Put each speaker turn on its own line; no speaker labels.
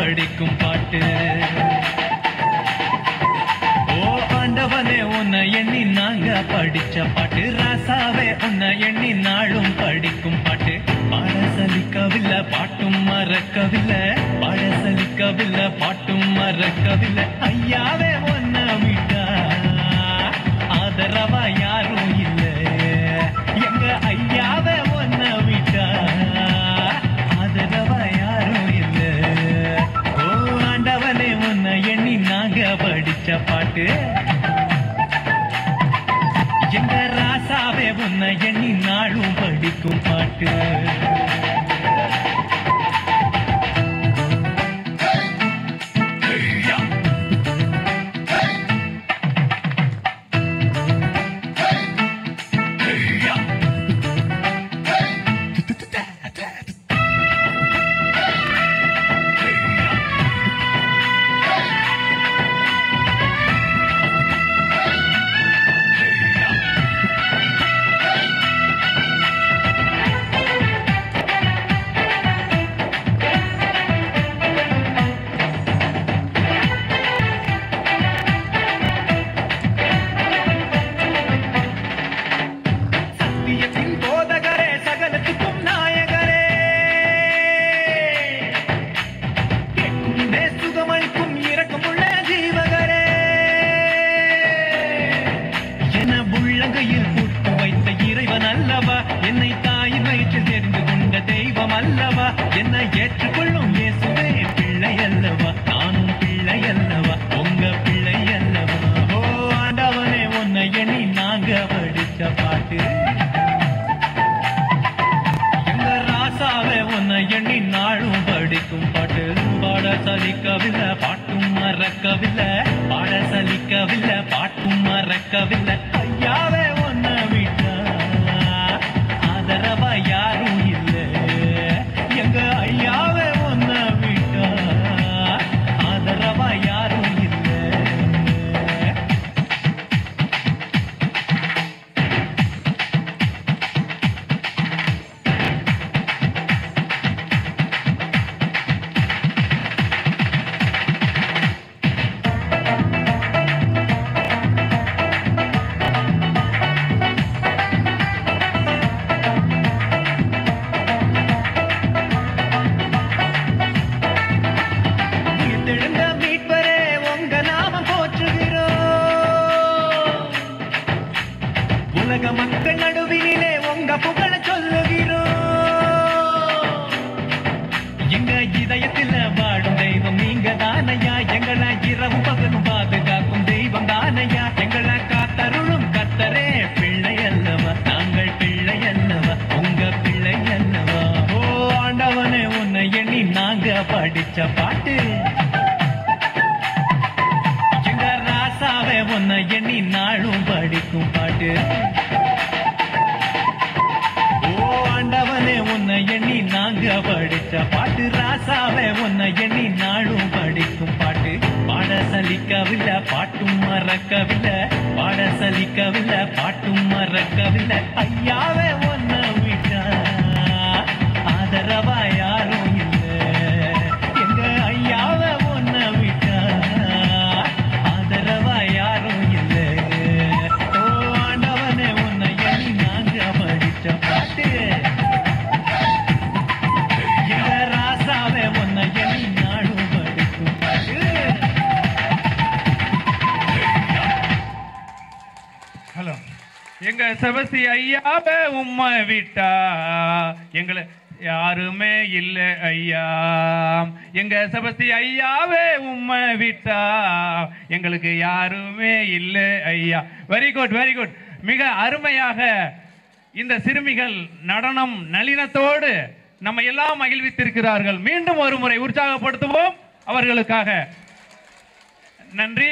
படிக்கும் பாட்டு. ஓ ஆண்டவனே உன்னை எண்ணி நாங்க படிச்ச பாட்டு. ராசாவே உன்னை எண்ணி நாளும் படிக்கும் பாட்டு. பாட சலிக்கவில்லை பாட்டும் மறக்கவில்லை, பாட சலிக்கவில்லை பாட்டும் மறக்கவில்லை. ஐயாவே உன்னை விட்டா ஆதரவா யாரும் இல்லை, எங்க ஐயாவே உன்னை விட்டா ஆதரவா யாரும் இல்லை. ஓ ஆண்டவனே உன்னை எண்ணி நாங்க படிச்ச பாட்டு. எங்க ராசாவே உன்னை எண்ணி நாளும் படிக்கும் பாட்டு. என்னை தாயின் வயிற்றில் தெரிந்து கொண்ட தெய்வம் அல்லவா, என்னை ஏற்றுக்கொள்ளும் இயேசுவே பிள்ளை அல்லவா, நானும் பிள்ளை அல்லவா, உங்க பிள்ளை அல்லவா. ஓ ஆண்டவனே உன்னை எண்ணி நாங்க படிச்ச பாட்டு. எங்க ராசாவே உன்னை எண்ணி நாளும் படிக்கும் பாட்டு. பாட சலிக்கவில்லை பாட்டும் மறக்கவில்லை, பாட சலிக்கவில்லை பாட்டும் மறக்கவில்லை. ஐயாவே உன்னை விட்டா ஆதரவா யாரும் இல்லை, எங்க ஐயாவே உன்னை விட்டா ஆதரவா யாரும் இல்லை. உலக மக்கள் நடுவிலே உங்க புகழ சொல்லுகிறோம். எங்க இதயத்தில் வாடும் தெய்வம் நீங்க தானையா, எங்களை இரவு பகலும் பாதுகாக்கும் தெய்வம் தானையா, எங்களை காத்தருளும் கத்தரே பிள்ளை அல்லவா, நாங்கள் பிள்ளை அல்லவா, உங்க பிள்ளை அல்லவா. ஓ ஆண்டவனே உன்னை எண்ணி நாங்க படிச்ச பாட்டு. எங்க ராசாவே உன்னை எண்ணி நாளும் படிக்கும் பாட்டு. ஓ ஆண்டவனே உன்னை எண்ணி நாங்க படிச்ச பாட்டு. ராசாவே உன்னை எண்ணி நாளும் படிக்கும் பாட்டு. பாட சலிக்கவில்லை பாட்டும் மறக்கவில்லை, பாட சலிக்கவில்லை பாட்டும் மறக்கவில்லை. ஐயாவே உன்னை விட்டா ஆதரவா யாரும் இல்லை, எங்க ஐயாவே உன்னை விட்டா ஆதரவா யாரும் இல்லை. ஓ ஆண்டவனே உன்னை எண்ணி நாங்க படிச்ச பாட்டு. எங்க ராசாவே உன்னை எண்ணி நாளும் படிக்கும் பாட்டு.
ஹலோ, எங்க செபஸ்தி ஐயாவே உம்மை விட்டா எங்களை யாருமே இல்லை ஐயா, எங்க செபஸ்தி ஐயாவே உம்மை விட்டா எங்களுக்கு யாருமே இல்லை ஐயா. Very good, very good. மிக அருமையாக இந்த சிறுமிகள் நடனம் நளினத்தோடு நம்ம எல்லாம் மகிழ்வித்திருக்கிறார்கள். மீண்டும் ஒரு முறை உற்சாகப்படுத்துவோம் அவர்களுக்காக. நன்றி.